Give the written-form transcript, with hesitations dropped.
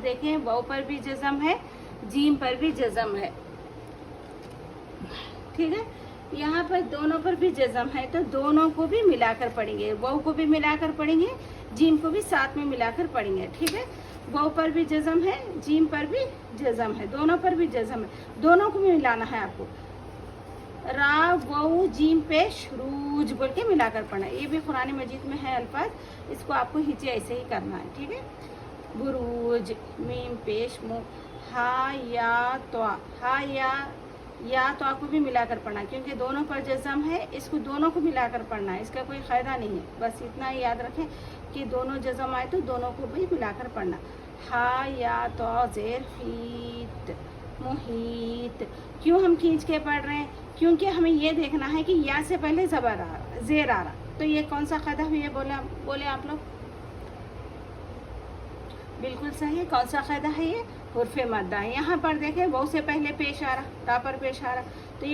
देखें वाव पर भी जज़म है, जीम पर भी जज़म है, ठीक है। यहाँ पर दोनों पर भी जज़म है, तो दोनों को भी मिलाकर पढ़ेंगे, वाव को भी मिलाकर पढ़ेंगे, जीम को भी साथ में मिलाकर पढ़ेंगे, ठीक है। वाव पर भी जज़म है, जीम पर भी जज़म है, दोनों पर भी जज़म है, दोनों को भी मिलाना है आपको। रा वाव जीम पेश रूज बोल के मिलाकर पढ़ना है। ये भी कुरान मजीद में है अल्फाज, इसको आपको हिचे ऐसे ही करना है, ठीक है। बुरूज मीम पेश मुँह, हा या तो, हा या तो आपको भी मिलाकर पढ़ना है, क्योंकि दोनों पर जज़म है, इसको दोनों को मिलाकर पढ़ना है, इसका कोई फ़ायदा नहीं है। बस इतना ही याद रखें कि दोनों जज़म आए तो दोनों को भी मिलाकर पढ़ना। हा या तो ज़ेर फीत मुहीत। क्यों हम खींच के पढ़ रहे हैं? क्योंकि हमें ये देखना है कि या से पहले ज़बर आ रहा, ज़ेर आ रहा। तो ये कौन सा क़ायदा हुई है, बोले आप लोग? बिल्कुल सही है। कौन सा क़ायदा है ये? हुर्फ़े मद्दा। यहाँ पर देखें वाव से पहले पेश आ रहा, ता पर पेश आ रहा, तो